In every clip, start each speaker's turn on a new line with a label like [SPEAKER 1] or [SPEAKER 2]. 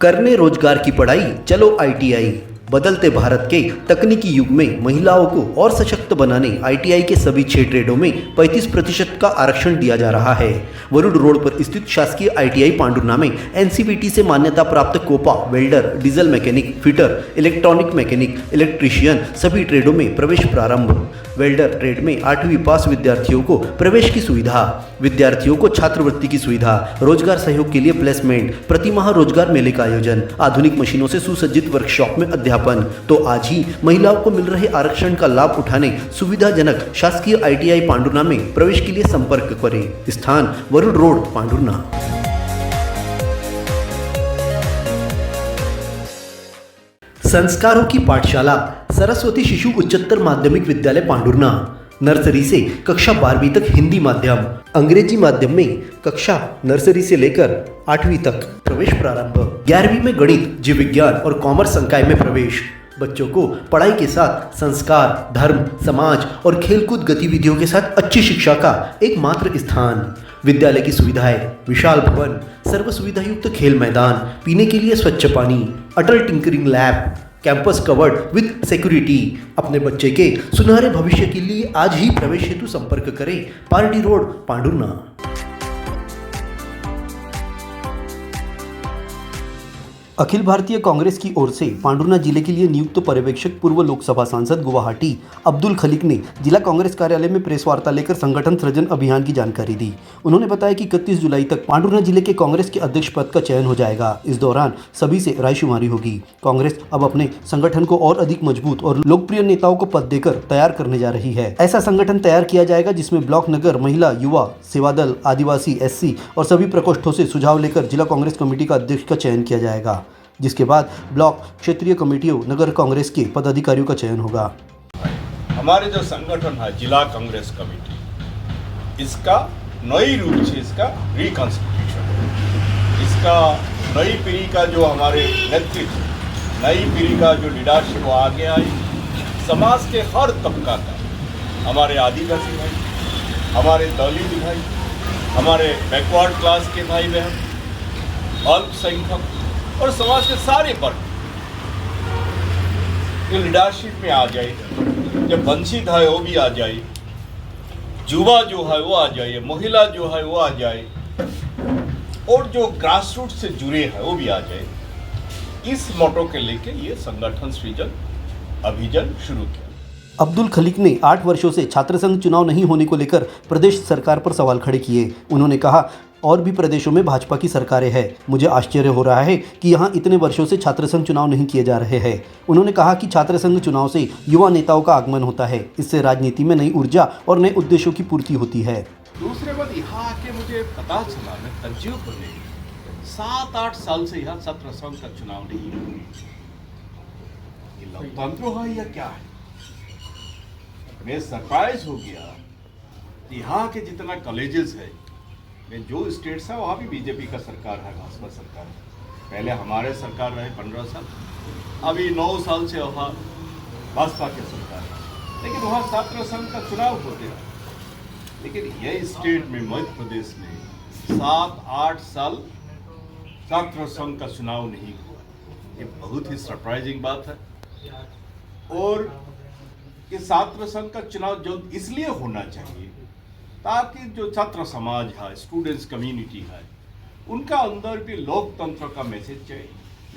[SPEAKER 1] करने रोजगार की पढ़ाई, चलो आईटीआई। बदलते भारत के तकनीकी युग में महिलाओं को और सशक्त बनाने आईटीआई के सभी 6 ट्रेडों में 35% का आरक्षण दिया जा रहा है। वरुड रोड पर स्थित शासकीय आईटीआई पांडुर्ना में एनसीवीटी से मान्यता प्राप्त COPA, welder, diesel mechanic, fitter, electronic mechanic, electrician सभी ट्रेडों में प्रवेश प्रारंभ। वेल्डर ट्रेड में 8वीं पास विद्यार्थियों को प्रवेश की सुविधा, विद्यार्थियों को छात्रवृत्ति की सुविधा, रोजगार सहयोग के लिए प्लेसमेंट, प्रतिमाह रोजगार मेले का आयोजन, आधुनिक मशीनों से सुसज्जित वर्कशॉप में अध्यापन। तो आज ही महिलाओं को मिल रहे आरक्षण का लाभ उठाने सुविधाजनक शासकीय आईटीआई पांडुर्ना में प्रवेश के लिए संपर्क करें। स्थान वरुड रोड, पांडुर्ना। संस्कारों की पाठशाला सरस्वती शिशु उच्चतर माध्यमिक विद्यालय पांडुर्ना। नर्सरी से कक्षा 12वीं तक हिंदी माध्यम, अंग्रेजी माध्यम में कक्षा नर्सरी से लेकर 8वीं तक प्रवेश प्रारंभ। 11वीं में गणित, जीव विज्ञान और कॉमर्स संकाय में प्रवेश। बच्चों को पढ़ाई के साथ संस्कार, धर्म, समाज और खेलकूद गतिविधियों के साथ अच्छी शिक्षा का एकमात्र स्थान। विद्यालय की सुविधाएं: विशाल भवन, सर्व सुविधा युक्त खेल मैदान, पीने के लिए स्वच्छ पानी, Atal tinkering lab, campus covered with security. अपने बच्चे के सुनहरे भविष्य के लिए आज ही प्रवेश हेतु संपर्क करें। Party road, Pandhurna. अखिल भारतीय कांग्रेस की ओर से पांडुर्ना जिले के लिए नियुक्त पर्यवेक्षक पूर्व लोकसभा सांसद गुवाहाटी अब्दुल खलीक ने जिला कांग्रेस कार्यालय में प्रेस वार्ता लेकर संगठन सृजन अभियान की जानकारी दी। उन्होंने बताया कि 31 जुलाई तक पांडुर्ना जिले के कांग्रेस के अध्यक्ष पद का चयन हो जाएगा। इस दौरान सभी से रायशुमारी होगी। कांग्रेस अब अपने संगठन को और अधिक मजबूत और लोकप्रिय नेताओं को पद देकर तैयार करने जा रही है। ऐसा संगठन तैयार किया जाएगा जिसमें ब्लॉक, नगर, महिला, युवा, सेवा दल, आदिवासी, एससी और सभी प्रकोष्ठों से सुझाव लेकर जिला कांग्रेस कमेटी का अध्यक्ष का चयन किया जाएगा, जिसके बाद ब्लॉक, क्षेत्रीय कमेटियों, नगर कांग्रेस के पदाधिकारियों का चयन होगा।
[SPEAKER 2] हमारे जो संगठन है जिला कांग्रेस कमेटी, इसका नई रूप से इसका रिकॉन्स्टिट्यूशन, इसका नई पीढ़ी का जो हमारे नेतृत्व, नई पीढ़ी का जो लीडरशिप वो आगे आई, समाज के हर तबका का, हमारे आदिवासी भाई, हमारे दलित भाई, हमारे बैकवर्ड क्लास के भाई बहन, अल्पसंख्यक और समाज के सारे वर्ग ये लीडरशिप में आ जाए। जब वंचित है वो भी आ जाए, युवा जो है वो आ जाए, महिला जो है वो आ जाए और जो ग्रास रूट से जुड़े हैं वो भी आ जाए। इस मोटो के लेके ये संगठन सृजन अभियान शुरू किया।
[SPEAKER 1] अब्दुल खलीक ने 8 वर्षों से छात्र संघ चुनाव नहीं होने को लेकर प्रदेश सरकार पर सवाल खड़े किए। उन्होंने कहा, और भी प्रदेशों में भाजपा की सरकारें हैं। मुझे आश्चर्य हो रहा है कि यहाँ इतने वर्षों से छात्र संघ चुनाव नहीं किए जा रहे हैं। उन्होंने कहा कि छात्र संघ चुनाव से युवा नेताओं का आगमन होता है। इससे राजनीति में नई ऊर्जा और नए उद्देश्यों की पूर्ति होती है।
[SPEAKER 2] दूसरे बात, यहाँ आके मुझे पता चला, मैं तंजीव करने 7-8 साल से यहाँ छात्र संघ का चुनाव नहीं हुआ। ये लोकतंत्र है या क्या है? मैं सरप्राइज हो गया। यहाँ के जितना कॉलेजेस है, मैं जो स्टेट्स है वहाँ भी बीजेपी का सरकार है, भाजपा सरकार है। पहले हमारे सरकार रहे 15 साल, अभी 9 साल से वहाँ भाजपा की सरकार है, लेकिन वहाँ छात्र संघ का चुनाव होते रहा। लेकिन यह स्टेट में, मध्य प्रदेश में 7-8 साल छात्र संघ का चुनाव नहीं हुआ। ये बहुत ही सरप्राइजिंग बात है। और ये छात्र संघ का चुनाव जो इसलिए होना चाहिए ताकि जो छात्र समाज है, स्टूडेंट्स कम्युनिटी है, उनका अंदर भी लोकतंत्र का मैसेज चाहिए।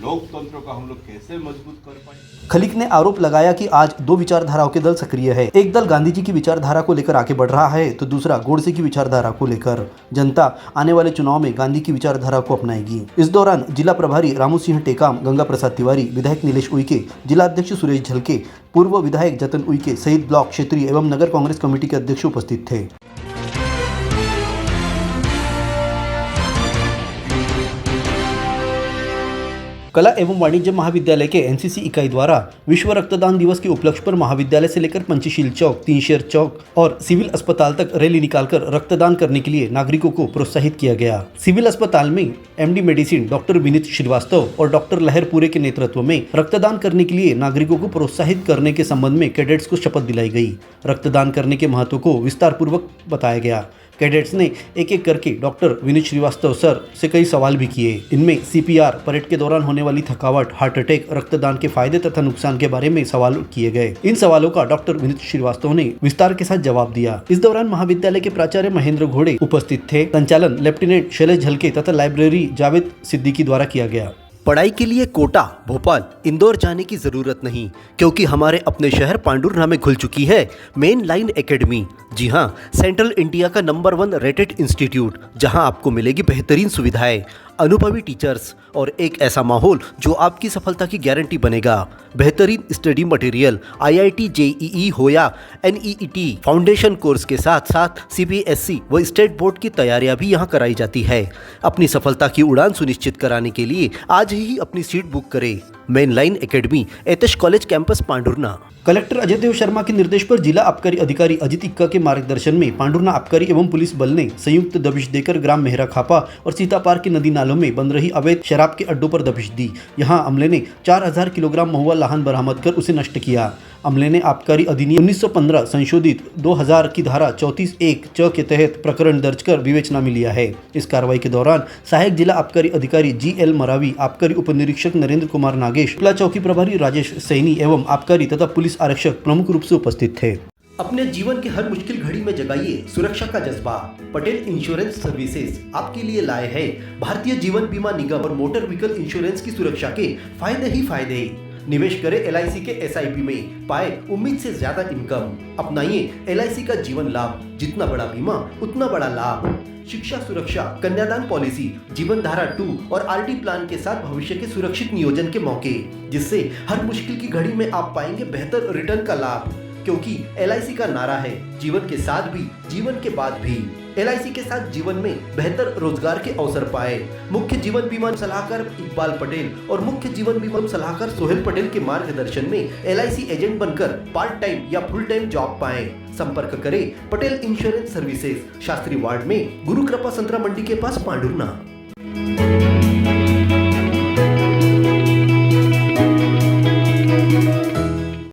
[SPEAKER 2] लोकतंत्र का हम लोग कैसे मजबूत कर पाए।
[SPEAKER 1] खलीक ने आरोप लगाया कि आज 2 विचारधाराओं के दल सक्रिय है। एक दल गांधी जी की विचारधारा को लेकर आगे बढ़ रहा है तो दूसरा गोडसे की विचारधारा को लेकर। जनता आने वाले चुनाव में गांधी की विचारधारा को अपनाएगी। इस दौरान जिला प्रभारी रामू सिंह टेकाम, गंगा प्रसाद तिवारी, विधायक नीलेश उइके, जिला अध्यक्ष सुरेश झलके, पूर्व विधायक जतन उइके सहित ब्लॉक, क्षेत्रीय एवं नगर कांग्रेस कमेटी के अध्यक्ष उपस्थित थे। कला एवं वाणिज्य महाविद्यालय के एनसीसी इकाई द्वारा विश्व रक्तदान दिवस के उपलक्ष्य पर महाविद्यालय से लेकर पंचशील चौक, तीनशेर चौक और सिविल अस्पताल तक रैली निकालकर रक्तदान करने के लिए नागरिकों को प्रोत्साहित किया गया। सिविल अस्पताल में MD medicine doctor Vineet Srivastava और डॉक्टर लहरपुरे के नेतृत्व में रक्तदान करने के लिए नागरिकों को प्रोत्साहित करने के संबंध में कैडेट्स को शपथ दिलाई गई। रक्तदान करने के महत्व को विस्तार पूर्वक बताया गया। कैडेट्स ने एक एक करके डॉक्टर विनीत श्रीवास्तव सर से कई सवाल भी किए। इनमें CPR, परेड के दौरान होने वाली थकावट, हार्ट अटैक, रक्तदान के फायदे तथा नुकसान के बारे में सवाल किए गए। इन सवालों का डॉक्टर विनीत श्रीवास्तव ने विस्तार के साथ जवाब दिया। इस दौरान महाविद्यालय के प्राचार्य महेंद्र घोड़े उपस्थित थे। संचालन लेफ्टिनेंट शैलेश झलके तथा लाइब्रेरी जावेद सिद्दीकी द्वारा किया गया।
[SPEAKER 3] पढ़ाई के लिए कोटा, भोपाल, इंदौर जाने की ज़रूरत नहीं, क्योंकि हमारे अपने शहर पांडुरना में खुल चुकी है मेन लाइन एकेडमी। जी हाँ, सेंट्रल इंडिया का नंबर 1 रेटेड इंस्टीट्यूट, जहां आपको मिलेगी बेहतरीन सुविधाएं, अनुभवी टीचर्स और एक ऐसा माहौल जो आपकी सफलता की गारंटी बनेगा। बेहतरीन स्टडी मटेरियल, IIT JEE हो या NEET फाउंडेशन कोर्स के साथ साथ CBSE व स्टेट बोर्ड की तैयारियां भी यहां कराई जाती है। अपनी सफलता की उड़ान सुनिश्चित कराने के लिए आज ही अपनी सीट बुक करें। मेन लाइन एकेडमी, एतश college campus, Pandhurna.
[SPEAKER 1] Collector Ajay Dev Sharma के निर्देश पर जिला आबकारी अधिकारी अजित इक्का के मार्गदर्शन में पांडुरना आबकारी एवं पुलिस बल ने संयुक्त दबिश देकर ग्राम मेहरा खापा और सीतापार की नदी नालों में बन रही अवैध शराब के अड्डों पर दबिश दी। यहां अमले ने 4000 किलोग्राम महुआ लाहन बरामद कर उसे नष्ट किया। अमले ने आबकारी अधिनियम 1915 संशोधित 2000 की धारा 34(1) च के तहत प्रकरण दर्ज कर विवेचना में लिया है। इस कार्रवाई के दौरान सहायक जिला आबकारी अधिकारी GL मरावी, आबकारी उप निरीक्षक नरेंद्र कुमार नागेश, जिला चौकी प्रभारी राजेश सैनी एवं आबकारी तथा पुलिस आरक्षक प्रमुख रूप से उपस्थित थे।
[SPEAKER 3] अपने जीवन की हर मुश्किल घड़ी में जगाइए सुरक्षा का जज्बा। पटेल इंश्योरेंस सर्विसेज आपके लिए लाए हैं भारतीय जीवन बीमा निगम और मोटर व्हीकल इंश्योरेंस की सुरक्षा के फायदे ही फायदे। निवेश करें LIC के SIP में, पाए उम्मीद से ज्यादा इनकम। अपनाइए LIC का जीवन लाभ, जितना बड़ा बीमा उतना बड़ा लाभ। शिक्षा सुरक्षा, कन्यादान पॉलिसी, जीवन धारा 2 और RD प्लान के साथ भविष्य के सुरक्षित नियोजन के मौके, जिससे हर मुश्किल की घड़ी में आप पाएंगे बेहतर रिटर्न का लाभ। क्योंकि LIC का नारा है जीवन के साथ भी, जीवन के बाद भी। LIC के साथ जीवन में बेहतर रोजगार के अवसर पाए। मुख्य जीवन बीमा सलाहकार इकबाल पटेल और मुख्य जीवन बीमा सलाहकार सोहेल पटेल के मार्गदर्शन में LIC एजेंट बनकर पार्ट टाइम या फुल टाइम जॉब पाएं। संपर्क करें Patel insurance services, Shastri ward में, गुरु कृपा संतरा मंडी के पास, पांडुरना।